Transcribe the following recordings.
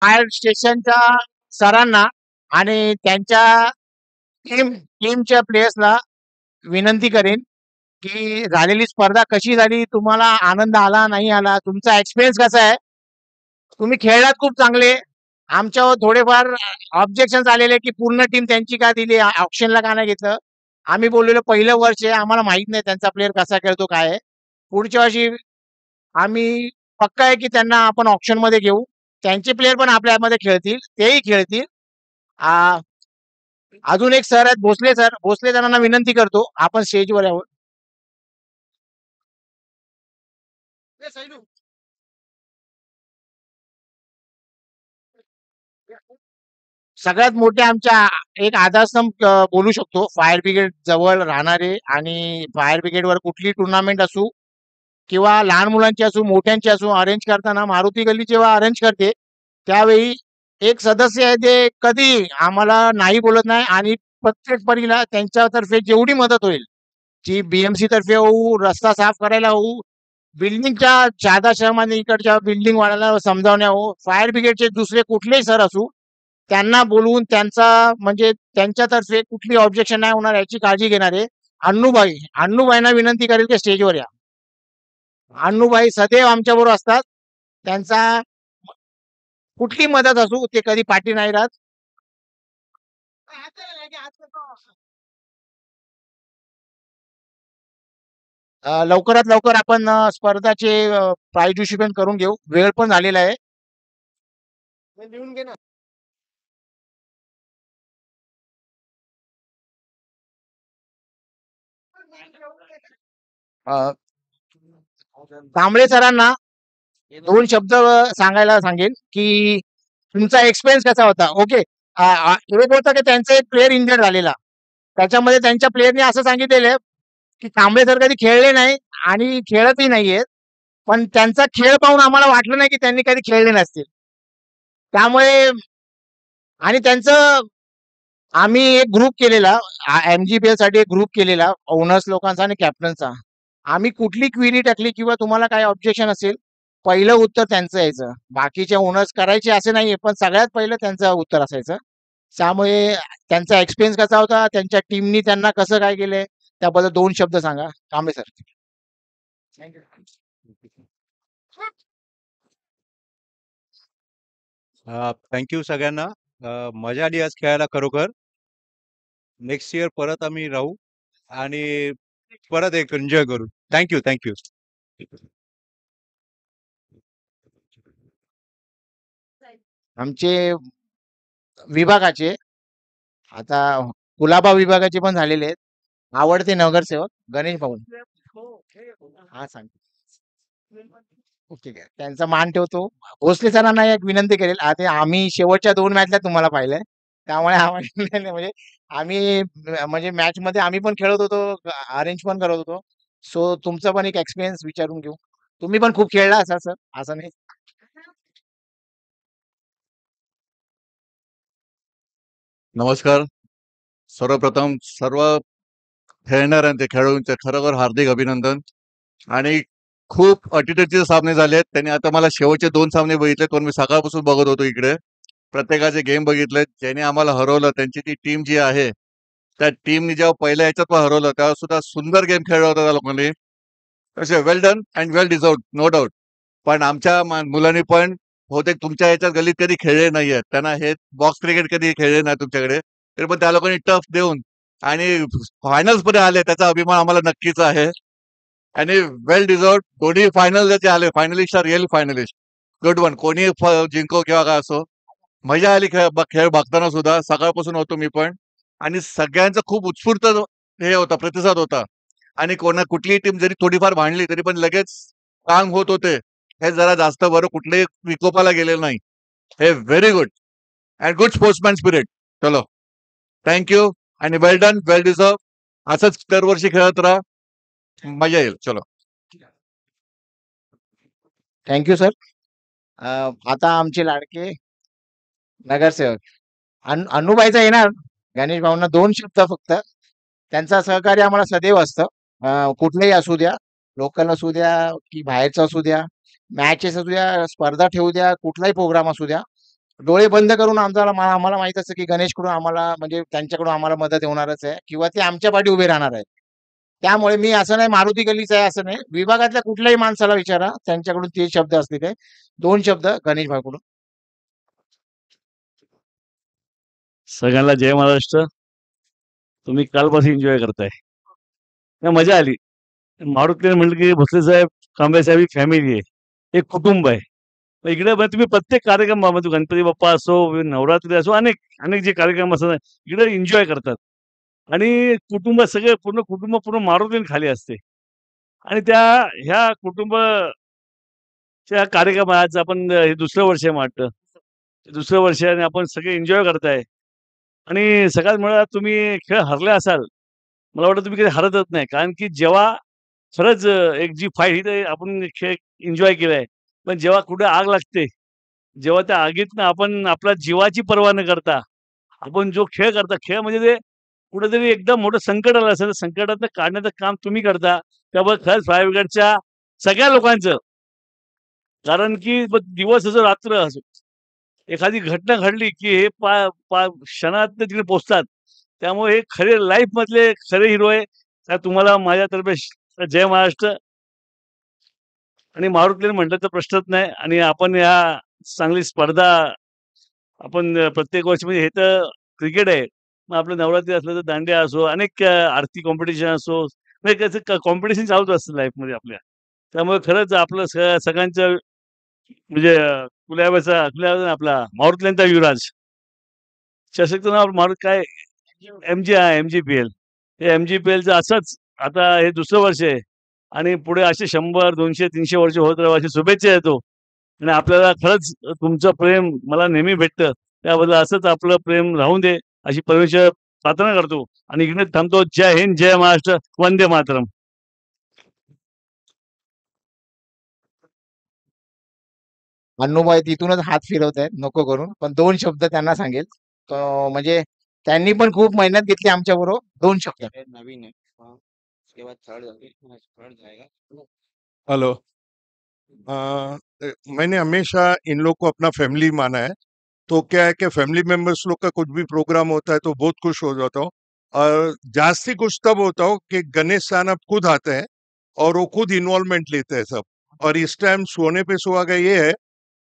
Fire स्टेशनच्या सरांना आणि त्यांच्या टीमच्या प्लेयर्सला विनंती करेन की झालेली स्पर्धा कशी झाली, तुम्हाला आनंद आला नाही आला, तुमचा एक्सपिरियन्स कसा आहे. तुम्ही खेळलात खूप चांगले. आमच्यावर थोडेफार ऑब्जेक्शन आलेले की पूर्ण टीम त्यांची का दिली, ऑप्शनला का नाही घेतलं. आम्ही बोललेलो पहिलं वर्ष आहे, आम्हाला माहित नाही त्यांचा प्लेअर कसा खेळतो काय आहे. पुढच्या वर्षी आम्ही पक्का आहे की त्यांना आपण ऑप्शन मध्ये घेऊ. त्यांचे प्लेअर पण आपल्यामध्ये खेळतील, तेही खेळतील. आ, अजून एक सर आहेत भोसले सर, भोसले सरांना विनंती करतो आपण स्टेजवर यावं. सगळ्यात मोठे आमच्या एक आधारस्तंभ बोलू शकतो, फायर ब्रिगेड जवळ राहणारे. आणि फायर ब्रिगेडवर कुठली टुर्नामेंट असू किंवा लहान मुलांची असू मोठ्यांची असू, अरेंज करताना मारुती गल्ली जेव्हा अरेंज करते त्यावेळी एक सदस्य आहे जे कधी आम्हाला नाही बोलत नाही. आणि प्रत्येक परीला त्यांच्यातर्फे जेवढी मदत होईल, जी बीएमसी तर्फे होऊ, रस्ता साफ करायला होऊ, बिल्डिंगच्या जादा शहरामध्ये इकडच्या बिल्डिंग वाढायला समजावण्या हो, फायर ब्रिगेडचे दुसरे कुठलेही सर असू, त्यांना बोलवून त्यांचा म्हणजे त्यांच्यातर्फे कुठली ऑब्जेक्शन नाही होणार याची काळजी घेणारे अण्णूबाई. अण्णूबाईंना विनंती करेल की स्टेजवर या. अण्णूबाई सदैव आमच्या बरोबर असतात. त्यांचा कुठली मदत असू ते कधी पाठी नाही राहत. लवकरात लवकर आपण स्पर्धाचे प्राइज डिस्ट्रीब्युशन करून घेऊ. वेळ पण झालेला आहे. लिहून घे ना. अ, कांबळे सरांना दोन शब्द सांगायला सांगेन की तुमचा एक्सपिरियन्स कसा होता. ओके. एक होतं की त्यांचा एक प्लेअर इंजर्ड झालेला. त्याच्यामध्ये त्यांच्या प्लेअरने असं सांगितलेलं की कांबळे सर कधी खेळले नाही आणि खेळतही नाहीयेत. पण त्यांचा खेळ पाहून आम्हाला वाटलं नाही की त्यांनी कधी खेळले नसतील. त्यामुळे आणि त्यांचं आम्ही एक ग्रुप केलेला, एमजीपीएल साठी एक ग्रुप केलेला ओनर्स लोकांचा आणि कॅप्टनचा. आम्ही कुठली क्वेरी टाकली किंवा तुम्हाला काय ऑब्जेक्शन असेल, पहिलं उत्तर त्यांचं यायचं. बाकीचे ओनर्स करायचे असे नाहीये, पण सगळ्यात पहिलं त्यांचं उत्तर असायचं. त्यामुळे त्यांचा एक्सपिरियन्स कसा होता, त्यांच्या टीमनी त्यांना कसं काय केलंय, त्याबद्दल दोन शब्द सांगा कांबळे सर. थँक्यू सगळ्यांना. मजा आली आज खेळायला खरोखर. नेक्स्ट इयर परत आम्ही राहू आणि परत एक एन्जॉय करू. Thank you thank you. आमचे विभागाचे आता कुलाबा विभागाचे पण झालेले आहेत. आवडते नगरसेवक गणेश भाऊ. हा सांग. ठीक आहे, त्यांचा मान ठेवतो. भोसले सरांना एक विनंती करेल, आता आम्ही शेवटच्या 2 मॅचला तुम्हाला पाहिलंय. त्यामुळे आम्हाला नाही म्हणजे आम्ही म्हणजे मॅच मध्ये आम्ही पण खेळत होतो, अरेंज पण करत होतो. सो तुमचा पण एक एक्सपिरियन्स विचारून घेऊ. तुम्ही पण खूप खेळला असाल सर, असं नाही. नमस्कार. सर्वप्रथम सर्व खेळणार आणि ते खेळाडूंचे खरोखर हार्दिक अभिनंदन. आणि खूप अटीतटीचे सामने झालेत. त्यांनी आता मला शेवटचे 2 सामने बघितले, पण मी सकाळपासून बघत होतो इकडे. प्रत्येकाचे गेम बघितले. ज्याने आम्हाला हरवलं त्यांची ती टीम जी आहे, त्या टीमनी जेव्हा पहिल्या ह्याच्यात हरवलं तेव्हा सुद्धा सुंदर गेम खेळला होता त्या लोकांनी. तसे well done and well deserved, no doubt. पण आमच्या मुलांनी पण बहुतेक तुमच्या ह्याच्यात गल्लीत कधी खेळले नाहीयेत. त्यांना हे बॉक्स क्रिकेट कधी खेळले नाही तुमच्याकडे. तरी पण त्या लोकांनी टफ देऊन आणि फायनल्स मध्ये आले, त्याचा अभिमान आम्हाला नक्कीच आहे. आणि वेल डिझर्व्ड दोन्ही फायनल जे आले, finalist are real finalist. Good one. कोणी जिंको किंवा काय असो, मजा आली खेळ बघताना सुद्धा. सकाळपासून होतो मी पण. आणि सगळ्यांचा खूप उत्स्फूर्त हे होता, प्रतिसाद होता. आणि कुठलीही टीम जरी थोडीफार भांडली तरी पण लगेच काम होत होते. हे जरा जास्त बरं, कुठलेही विकोपाला गेलेलं नाही. हे very good and good sportsman spirit. चलो, थँक्यू आणि वेल डन, वेल डिझर्व. असंच दरवर्षी खेळत राहा, मजा येईल. चलो. Thank you sir. आता आमचे लाडके नगरसेवक अण्णूबाईचा येणार. गणेश भाऊंना दोन शब्द फक्त. त्यांचा सहकार्य आम्हाला सदैव असतं. कुठलेही असू द्या, लोकल असू द्या की बाहेरचं असू द्या, मॅचेस असू द्या, स्पर्धा ठेवू द्या, कुठलाही प्रोग्राम असू द्या. डोळे बंद करून आम्हाला माहित असतं की गणेशकडून आम्हाला म्हणजे त्यांच्याकडून आम्हाला मदत होणारच आहे किंवा ते आमच्या पाठी उभे राहणार आहेत. त्यामुळे मी असं नाही मारुती गल्लीचा आहे असं नाही. विभागातल्या कुठल्याही माणसाला विचारा त्यांच्याकडून ते शब्द असतील ते. 2 शब्द गणेश भाईकडून. सगळ्यांना जय महाराष्ट्र. तुम्ही कालपासून एन्जॉय करताय. नाही, मजा आली. मारुतीने म्हटलं की भोसले साहेब, कांबळे साहेब ही फॅमिली आहे, एक कुटुंब आहे. मग इकडे मग तुम्ही प्रत्येक कार्यक्रमामध्ये गणपती बाप्पा असो, नवरात्री असो, अनेक अनेक जे कार्यक्रम असतात इकडे एन्जॉय करतात. आणि कुटुंब सगळे पूर्ण कुटुंब पूर्ण मारुतीने खाली असते. आणि ह्या कुटुंबाच्या कार्यक्रमात आपण हे दुसरं वर्ष आहे वाटतं. दुसरं वर्ष आहे आणि आपण सगळे एन्जॉय करताय. आणि सगळ्यात मुळात तुम्ही खेळ हरले असाल, मला वाटतं तुम्ही कधी हरतच नाही. कारण की जेव्हा खरंच एक जी फाईट ही तर आपण खेळ एन्जॉय केलाय. पण जेव्हा कुठे आग लागते, जेव्हा त्या आगीतनं आपण आपल्या जीवाची पर्वा न करता आपण जो खेळ करता, खेळ म्हणजे ते कुठेतरी एकदम मोठं संकट आलं असेल, तर संकटातनं काढण्याचं काम तुम्ही करता. त्यामुळे खरंच फायर ब्रिगेडच्या सगळ्या लोकांचं, कारण की दिवस असो रात्र असो, एखादी घटना घडली की हे क्षणात तिकडे पोहोचतात. त्यामुळे हे खरे लाईफ मधले खरे हिरो आहे. तर तुम्हाला माझ्यातर्फे जय महाराष्ट्र. आणि मारुतीने म्हटलं तर प्रश्नच नाही. आणि आपण या चांगली स्पर्धा आपण प्रत्येक वर्षी म्हणजे हे तर क्रिकेट आहे. मग आपलं नवरात्री असलं तर दांडिया असो, अनेक आरती कॉम्पिटिशन असो, म्हणजे त्याचं कॉम्पिटिशन चालूच असतं लाईफमध्ये आपल्या. त्यामुळे खरंच आपलं सगळ्यांचं म्हणजे कुलाब्याचा आपला मारुतीयांचा युवराज चषकचं नाव मारुत काय MGPL. हे MGPLचं असंच आता हे दुसरं वर्ष आहे. आणि पुढे असे 100, 200, 300 वर्ष होत राहू अशी शुभेच्छा देतो. आणि आपल्याला खरंच तुमचं प्रेम मला नेहमी भेटतं. त्याबद्दल असंच आपलं प्रेम राहून दे अशी परमेश्वर प्रार्थना करतो. आणि इकडे थांबतो. जय हिंद, जय महाराष्ट्र, वंदे मातरम. अण्णूबाई तिथूनच हात फिरवतायत नको करून. पण 2 शब्द त्यांना सांगेल. म्हणजे त्यांनी पण खूप मेहनत घेतली आमच्याबरोबर. 2 शब्द. नवीन आहे. उसके बाद थर्ड जाएगा. हेलो। मैंने हमेशा इन लोग को अपना फैमिली माना है, तो क्या है कि फैमिली मेंबर्स लोग का कुछ भी प्रोग्राम होता है तो बहुत खुश हो जाता हूँ। और जास्ती खुश तब होता हूँ कि गणेश साहब खुद आते हैं और वो खुद इन्वॉल्वमेंट लेते हैं सब। और इस टाइम सोने पे सुहागा ये है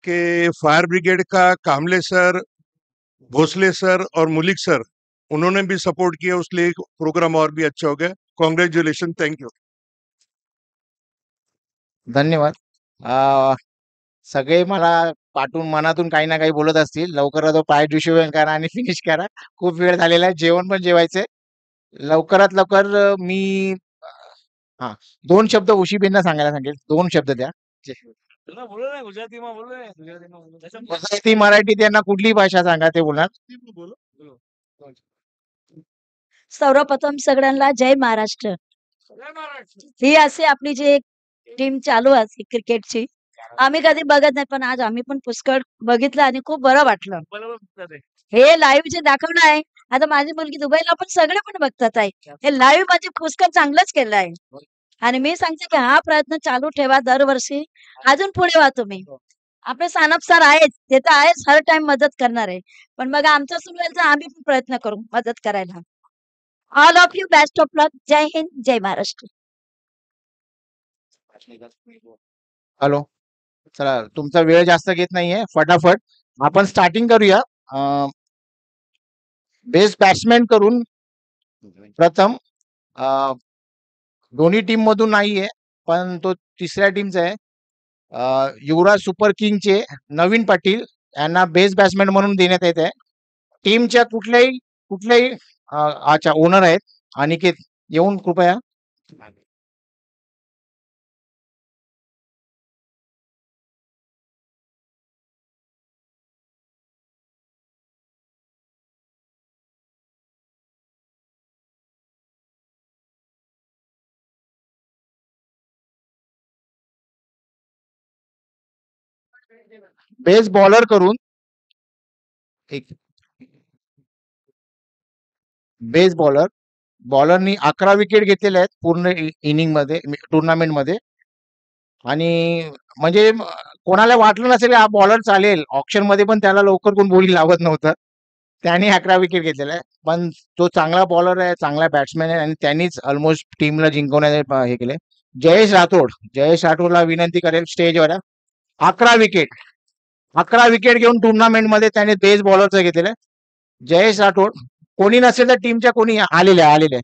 कि फायर ब्रिगेड का कामले सर, भोसले सर और मुलिक सर, उन्होंने भी सपोर्ट किया, उसलिए प्रोग्राम और भी अच्छा हो गया। Congratulation, thank you. धन्यवाद. सगळे मला पाठवून मनातून काही ना काही बोलत असतील. लवकरात लवकर पाय डिस्ट्रीब्युशन करा आणि फिनिश करा. खूप वेळ झालेला आहे. जेवण पण जेवायचंय. लवकरात लवकर मी अ, हां, 2 शब्द उशीबेनना सांगायला सांगेल. 2 शब्द द्या. बोलो ना गुजरातीમાં बोलो ને ગુજરાતીમાં बोलो. गुजराती, मराठी त्यांना कुठलीही भाषा सांगा ते बोलणार. सर्वप्रथम सगळ्यांना जय महाराष्ट्र. ही अशी आपली जी टीम चालू असते क्रिकेटची, आम्ही कधी बघत नाही, पण आज आम्ही पण पुष्कळ बघितलं आणि खूप बरं वाटलं. बरोबर. हे लाईव्ह जे दाखवलं आहे, आता माझी मुलगी दुबईला पण सगळे पण बघतात आहे. हे लाईव्ह म्हणजे पुष्कळ चांगलंच केलं आहे. आणि मी सांगते की हा प्रयत्न चालू ठेवा दरवर्षी. अजून पुढे व्हा तुम्ही. आपले सानप सर आहेच, ते तर आहेच हर टाइम मदत करणार आहे. पण बघा आमचं सुरू आहे तर आम्ही पण प्रयत्न करू मदत करायला. All of you best of luck. जय हिंद, जय महाराष्ट्र. हॅलो. चला तुमचा वेळ जास्त घेत नाहीये. फटाफट आपण स्टार्टिंग करूया. बेस्ट बॅट्समॅन करून प्रथम दोन्ही टीम मधून नाहीये, पण तो तिसऱ्या टीमचा आहे. युवराज सुपर किंगचे नवीन पाटील यांना बेस्ट बॅट्समॅन म्हणून देण्यात येत आहे. टीमच्या कुठल्याही कुठल्याही अच्छा ओनर आहेत अनिकेत येऊन कृपया. बेस्ट बॉलर करून एक बेस्ट बॉलरनी 11 विकेट घेतलेले आहेत पूर्ण इनिंग मध्ये टुर्नामेंट मध्ये. आणि म्हणजे कोणाला वाटलं नसेल हा बॉलर चालेल, ऑप्शनमध्ये पण त्याला लवकर कोण बोली लावत नव्हतं. त्याने 11 विकेट घेतलेला आहे. पण तो चांगला बॉलर आहे, चांगला बॅट्समॅन आहे आणि त्यांनीच ऑलमोस्ट टीमला जिंकवण्याचे हे केले. जयेश राठोडला विनंती करेल स्टेजवर या. 11 विकेट 11 विकेट घेऊन टुर्नामेंटमध्ये त्याने बेस्ट बॉलरचं घेतलेलं आहे. जयेश राठोड कोणी नसेल तर टीमच्या कोणी आलेले.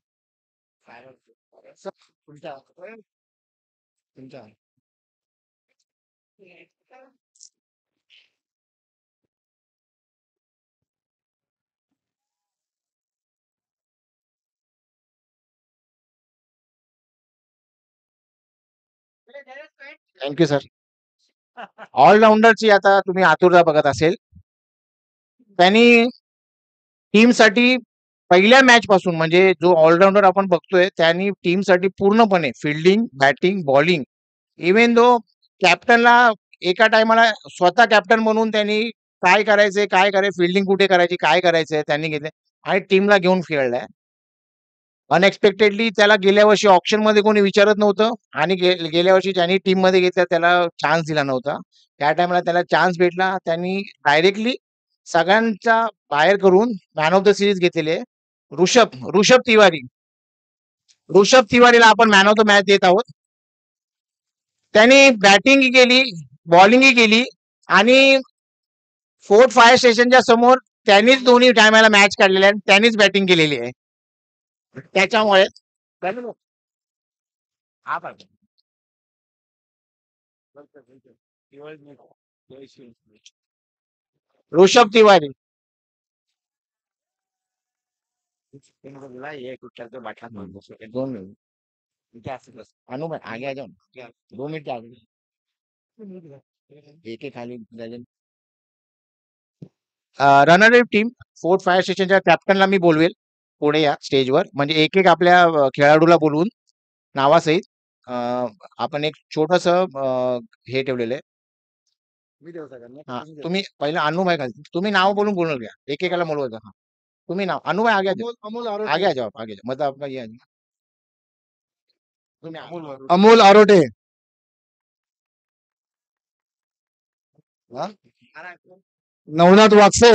Thank you sir. ऑलराऊंडरची आता तुम्ही आतुरता बघत असेल. त्यांनी टीमसाठी पहिल्या मॅच पासून म्हणजे जो ऑलराऊंडर आपण बघतोय त्यांनी टीमसाठी पूर्णपणे fielding, batting, bowling even though कॅप्टनला एका टायमाला स्वतः कॅप्टन म्हणून त्यांनी काय करायचंय, फिल्डिंग कुठे करायची, काय करायचंय त्यांनी घेतले आणि टीमला घेऊन खेळलाय. अनएक्सपेक्टेडली त्याला गेल्या वर्षी ऑप्शनमध्ये कोणी विचारत नव्हतं आणि गेल्या वर्षी ज्यांनी टीममध्ये घेतलं त्याला चान्स दिला नव्हता. त्या टायमाला त्याला चान्स भेटला. त्यांनी डायरेक्टली सगळ्यांचा बाहेर करून मॅन ऑफ द सिरीज घेतलेले आहे. ऋषभ तिवारीला आपण मॅन ऑफ द मॅच देत आहोत. त्यांनी बॅटिंग केली, बॉलिंगही केली आणि 4th फायर स्टेशनच्या समोर त्यांनीच दोन्ही टायमाला मॅच काढलेल्या आहे. त्यांनीच बॅटिंग केलेली आहे. त्याच्यामुळे ऋषभ तिवारी दोन मिनिट अनु भाई आगे आ जाओ ना. 2 मिनिट आगे एक खाली runner up team 4th fire स्टेशनच्या कॅप्टनला मी बोलवेल पुढे या स्टेजवर. म्हणजे एक आपल्या खेळाडूला बोलवून नावासहित आपण एक छोटस हे ठेवलेलं आहे. हा तुम्ही पहिलं अनु भाई खाली तुम्ही नाव बोलून बोलून घ्या. एकेकाला बोलवायचं. हा तुम्ही नाव अनु भाई आगे आ जाओ. आगे आ जाओ. मतलब आपका ये तुम्ही अमोल आरोटे. नवनाथ वागसे.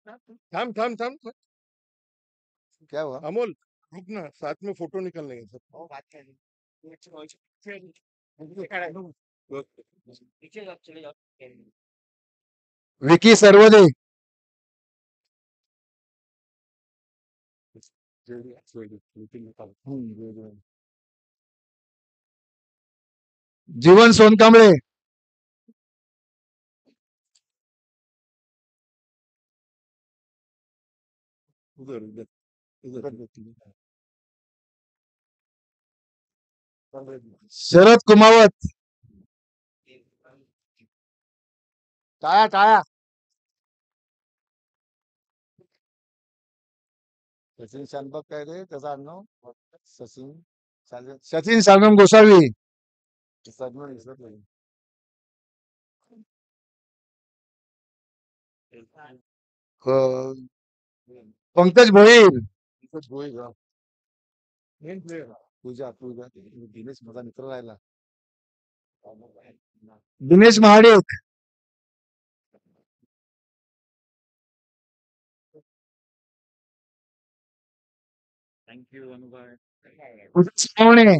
थाम थाम थाम थाम. क्या हुआ अमोल, रुक ना, साथ में फोटो निकल लेंगे सब. विकी सर्वदे. जीवन सोनकांबळे. शरद कुमावत. टाळ्या. सचिन शानबग काय रे त्याचा आडनाव? सचिन सागम गोसावी. पंकज भोईर. तुझ्या दिनेश माझा मित्र राहिला. दिनेश महाडिक. थँक्यू अनुभव. पाहुणे.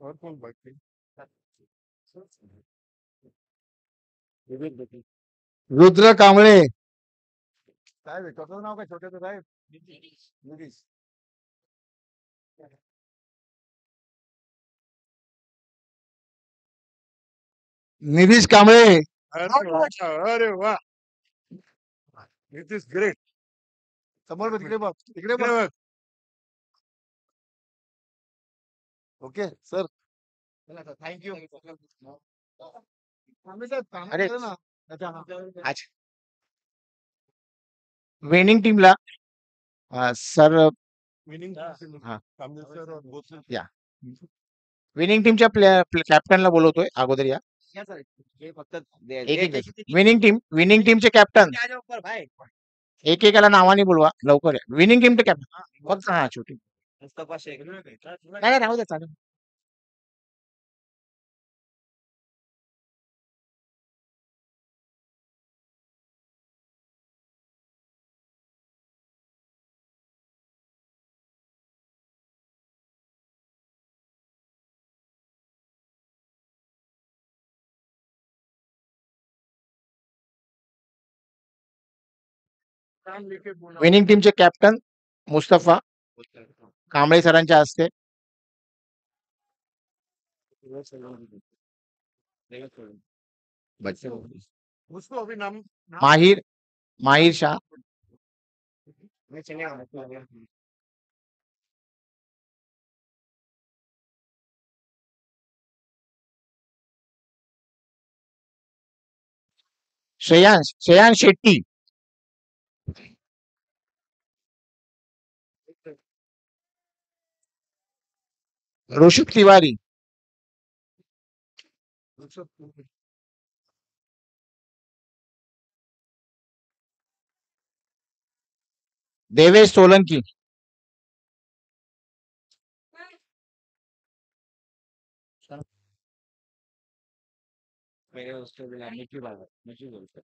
और कौन बाकी? रुद्र कांबळे. काय भेटतो नाव काय छोट्याचं साहेब? नितीश. नितीश कांबळे. अरे वा. नितीश ग्रेट. समोर तिकडे बघ. तिकडे बघ. Okay sir. थँक्यू. अरे अच्छा विनिंग टीमला सर या विनिंग टीमच्या कॅप्टनला बोलवतोय अगोदर या. विनिंग टीमचे कॅप्टन एकेकाला नावाने बोलवा लवकर या. विनिंग टीमचे कॅप्टन फक्त हा छोटी नाही नाही, राहू दे चालेल. विनिंग टीमचे कॅप्टन मुस्तफा कांबळे सरांच्या हस्ते. माहिर माहिर शाह. श्रेयांश शेट्टी. ऋषभ तिवारी. देवेश सोलंकी.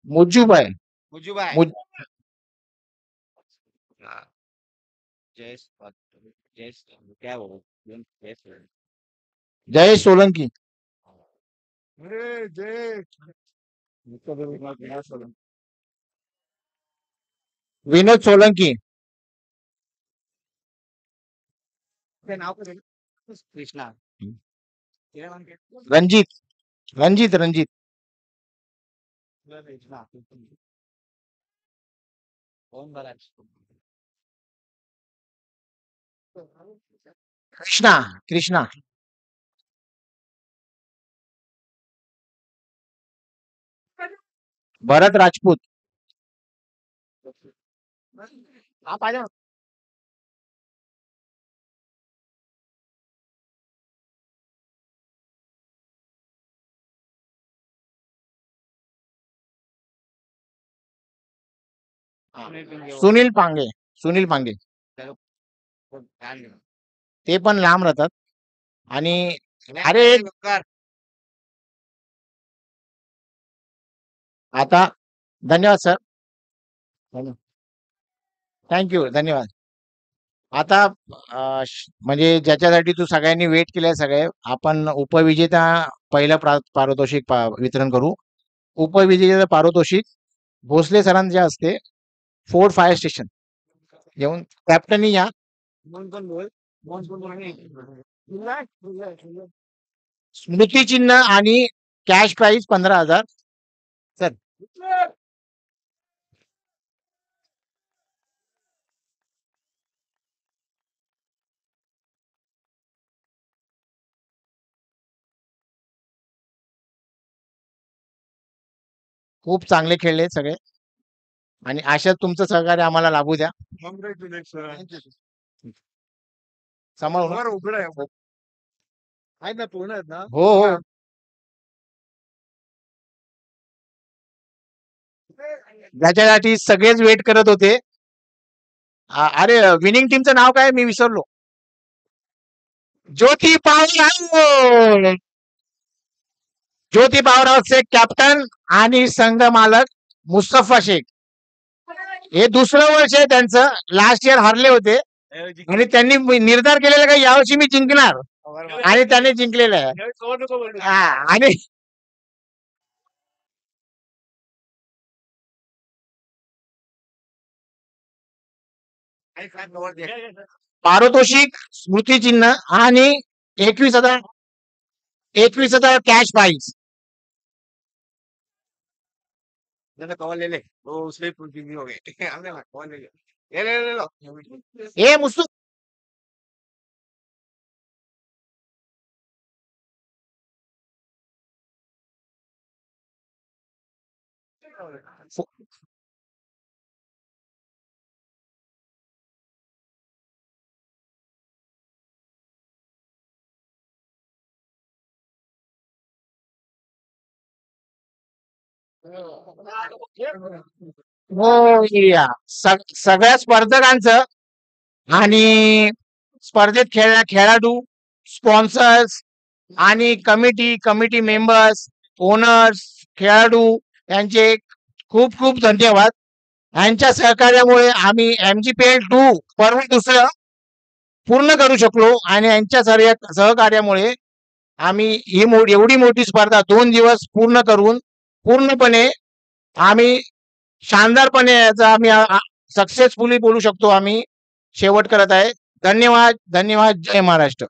मुज्जूभाई. मुज- जयेश सोलंकी. विनोद सोलंकी. रंजित रंजित रंजित. कृष्णा कृष्णा. भरत राजपूत. हा पाहिजे. सुनील पांगे. सुनील पांगे. ते पण लांब राहतात. आणि अरे आता धन्यवाद सर. थँक्यू धन्यवाद. आता म्हणजे ज्याच्यासाठी तू सगळ्यांनी वेट केलंय सगळे, आपण उपविजेता पहिलं पारितोषिक वितरण करू. उपविजेता पारितोषिक भोसले सरांच्या हस्ते फोर्ट फायर स्टेशन येऊन कॅप्टननी या. स्मृती चिन्ह आणि कॅश प्राइज 15,000. सर खूप चांगले खेळले सगळे आणि अशाच तुमचं सहकार्य आम्हाला लाभू द्या. सांभाळून हा. उघड आहे ना पूर्ण आहेत ना. हो हो. ज्याच्यासाठी सगळेच वेट करत होते. अरे विनिंग टीमचं नाव काय मी विसरलो. ज्योती पावराव. ज्योती पावराव शेख कॅप्टन आणि संघ मालक मुस्तफा शेख. हे दुसरं वर्ष आहे त्यांचं. लास्ट इयर हारले होते आणि त्यांनी निर्धार केलेला का यावर्षी मी जिंकणार आणि त्यांनी जिंकलेलं आहे. आणि पारितोषिक स्मृतिचिन्ह आणि 21,000 कॅश प्राइज. ए मुस्तू हो या सगळ्या स्पर्धकांचं आणि स्पर्धेत खेळाडू, स्पॉन्सर्स आणि कमिटी मेंबर्स, ओनर्स, खेळाडू यांचे खूप खूप धन्यवाद. यांच्या सहकार्यामुळे आम्ही MGPL 2 पर्व दुसरं पूर्ण करू शकलो आणि यांच्या सहकार्यामुळे आम्ही ही एवढी मोठी स्पर्धा 2 दिवस पूर्ण करून पूर्णपणे आम्ही शानदारपणे याचा आम्ही सक्सेसफुली बोलू शकतो. आम्ही शेवट करत आहे. धन्यवाद. जय महाराष्ट्र.